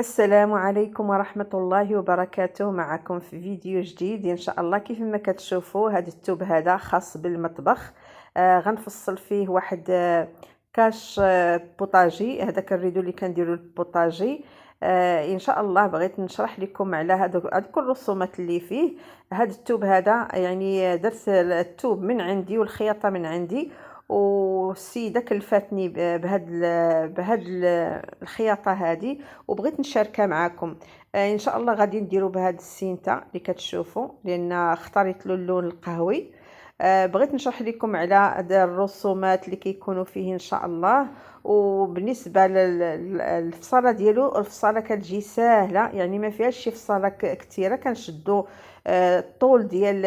السلام عليكم ورحمة الله وبركاته. معكم في فيديو جديد ان شاء الله. كيف ما كتشوفوا هذا التوب هذا خاص بالمطبخ. غنفصل فيه واحد كاش بوطاجي. هذا كنريدو اللي كنديروا البوطاجي. ان شاء الله بغيت نشرح لكم على هذوك الرسومات اللي فيه. هذا التوب هذا يعني درت التوب من عندي والخياطة من عندي، والسيده كلفتني الخياطه هذه، وبغيت نشاركها معكم. ان شاء الله غادي نديرو بهذا السينتا اللي كتشوفوا، لان اختاريت له اللون القهوي. بغيت نشرح لكم على هذا الرسومات اللي كيكونوا فيه ان شاء الله. وبالنسبه للفصاله ديالو، الفصاله كتجي ساهله، يعني ما فيهاش شي فصاله كثيره. كنشدو الطول ديال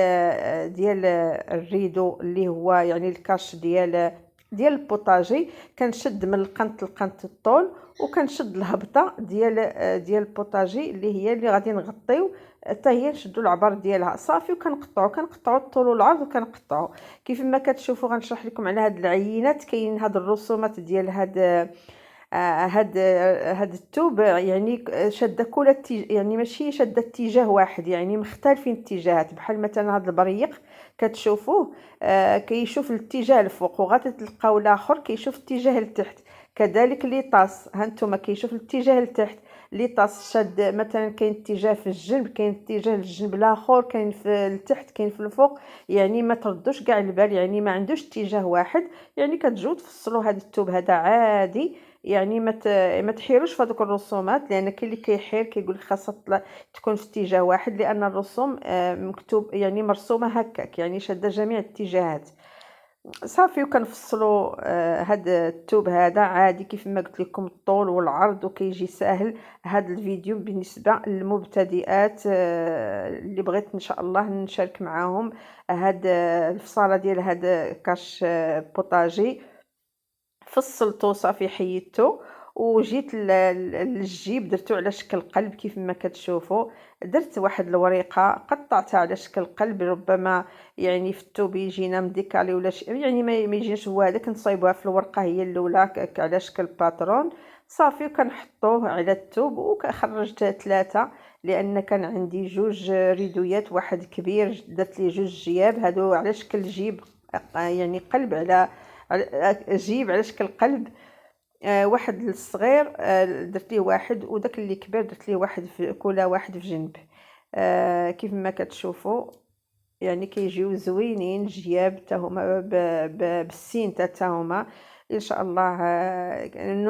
الريدو اللي هو يعني الكاش ديال البوطاجي. كنشد من القنت لقنت الطول، وكنشد الهبطه ديال البوطاجي اللي هي اللي غادي نغطيو حتى هي نشدو العبر ديالها صافي. وكنقطعو الطول والعرض وكنقطعو كيف ما كتشوفوا. غنشرح لكم على هاد العينات. كاين هاد الرسومات ديال هاد الثوب، يعني شاده كل يعني ماشي شاده اتجاه واحد، يعني مختلفين الاتجاهات. بحال مثلا هاد البريق كتشوفوه كيشوف الاتجاه الفوق، وغادي تلقاو الاخر كيشوف الاتجاه لتحت. كذلك لي طاس ها نتوما كيشوف الاتجاه لتحت. لي طاس شاد مثلا كاين اتجاه في الجنب، كاين اتجاه للجنب الاخر، كاين في التحت، كاين في الفوق. يعني ما تردوش كاع البال، يعني ما عندوش اتجاه واحد. يعني كتجيو تفصلوا هذا الثوب هذا عادي. يعني ما تحيروش في هذوك الرسومات، لان كاين اللي كيحير كيقول خاصها تكون في اتجاه واحد، لان الرسوم مكتوب يعني مرسومه هكاك، يعني شاده جميع الاتجاهات صافي. وكنفصلوا هذا الثوب هذا عادي كيف ما قلت لكم، الطول والعرض، وكيجي ساهل. هذا الفيديو بالنسبه للمبتدئات اللي بغيت ان شاء الله نشارك معاهم هاد الفصاله ديال هذا كاش بوطاجي. فصلته صافي، حيدته وجيت للجيب درتو على شكل قلب كيف ما كتشوفوا. درت واحد الوريقه قطعتها على شكل قلب، ربما يعني في الثوب يجينا مديكالي ولا شي، يعني ما يجيناش هو هذاك. نصايبوها في الورقه هي الاولى على شكل باترون صافي. وكنحطوه على الثوب، وخرجت ثلاثه لان كان عندي جوج ريدويات، واحد كبير درت ليه جوج جياب هادو على شكل جيب، يعني قلب جيب على شكل قلب. واحد الصغير درت ليه واحد، وداك اللي كبير درت ليه واحد في كل واحد في جنب. كيف ما كتشوفوا يعني كيجيو زوينين جياب حتى هما بالسين حتى هما ان شاء الله.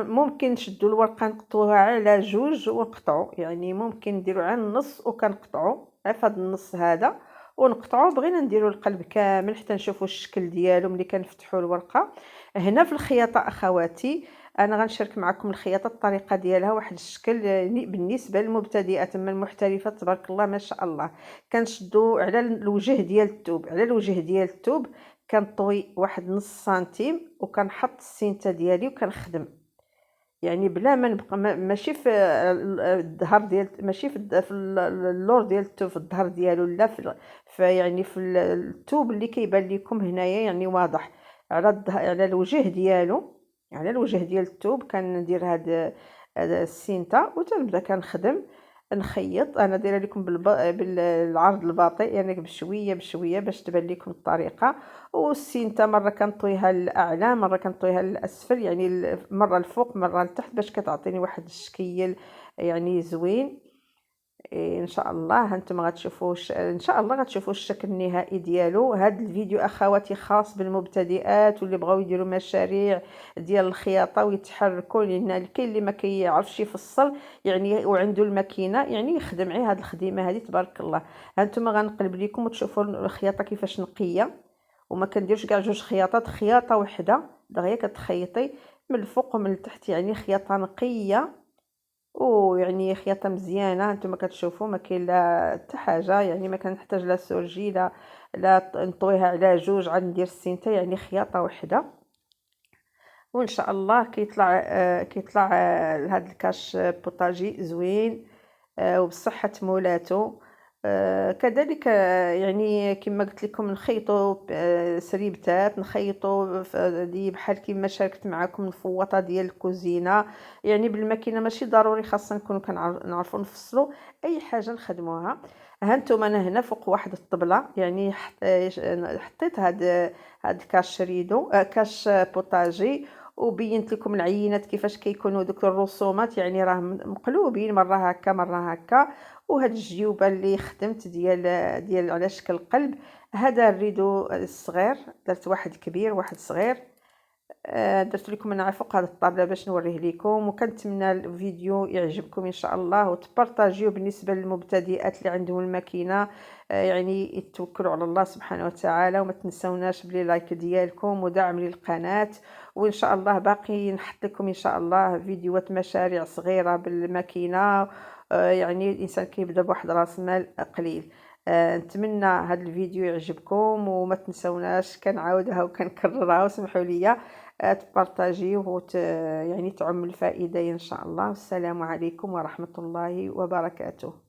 ممكن نشدوا الورقه نقطعوها على جوج ونقطعوا، يعني ممكن نديروا على النص وكنقطعوا في هذا النص هذا ونقطعوا. بغينا نديروا القلب كامل حتى نشوفوا الشكل ديالو ملي كنفتحوا الورقه. هنا في الخياطه اخواتي انا غنشارك معكم الخياطه، الطريقه ديالها واحد الشكل بالنسبه للمبتدئات. اما المحترفات تبارك الله ما شاء الله كنشدو على الوجه ديال الثوب، على الوجه ديال الثوب كنطوي واحد نص سنتيم، وكنحط السينته ديالي وكنخدم. يعني بلا ما نبقى ماشي في الظهر ديال، ماشي في اللور ديال الثوب في الظهر ديالو، لا في يعني في الثوب اللي كيبان لكم هنايا يعني واضح على على الوجه ديالو، على الوجه ديال الثوب كندير هاد السينتا وتنبدا كنخدم نخيط. انا دايره لكم بالعرض البطيء يعني بشويه بشويه باش تبان لكم الطريقه. والسينتا مره كنطويها للاعلى، مره كنطويها للاسفل، يعني مره الفوق مره لتحت باش كتعطيني واحد الشكل يعني زوين. ان شاء الله هانتوما غتشوفوا ان شاء الله غتشوفوا الشكل النهائي ديالو. هذا الفيديو اخواتي خاص بالمبتدئات واللي بغاو يديروا مشاريع ديال الخياطه ويتحركوا، لان كاين اللي ما كيعرفش يفصل يعني وعنده الماكينه، يعني يخدم غير هذه الخدمه هذه تبارك الله. هانتوما غنقلب لكم وتشوفوا الخياطه كيفاش نقيه، وما كنديرش كاع جوج خياطات، خياطه وحده دغيا كتخيطي من الفوق ومن التحت، يعني خياطه نقيه ويعني خياطه مزيانه. هانتوما كتشوفوا ما كاين لا حتى حاجه، يعني ما كنحتاج لا سورجي لا نطويها على جوج عاد ندير السينته، يعني خياطه وحده. وان شاء الله كيطلع هذا الكاش بوطاجي زوين وبصحه مولاتو. كذلك يعني كما قلت لكم نخيطوا سريبتات، نخيطوا هذه بحال كيما شاركت معكم الفوطه ديال الكوزينه، يعني بالماكينه ماشي ضروري خاصنا نكونوا نعرفوا نفصلوا اي حاجه نخدموها. ها انتم انا هنا فوق واحد الطبله، يعني حطيت هاد كاش ريدو كاش بوطاجي، وبينت لكم العينات كيفاش كيكونوا دوك الرسومات، يعني راه مقلوبين مره هكا مره هكا. وهاد الجيوبه اللي خدمت ديال على شكل قلب، هذا الريدو الصغير، درت واحد كبير واحد صغير. درت لكم انا على فوق هذه الطابله باش نوريه لكم، وكنتمنى الفيديو يعجبكم ان شاء الله، وتبارطاجيو بالنسبه للمبتدئات اللي عندهم الماكينه. يعني يتوكلوا على الله سبحانه وتعالى، وما تنسوناش بلي لايك ديالكم ودعم للقناه. وان شاء الله باقي نحط لكم ان شاء الله فيديوهات مشاريع صغيره بالماكينه. يعني الانسان كيبدا بواحد راس مال قليل. نتمنى هذا الفيديو يعجبكم، وما تنسوناش كنعاودها وكنكررها وسمحوا لي تبارطاجيوه يعني تعم الفائدة إن شاء الله. والسلام عليكم ورحمة الله وبركاته.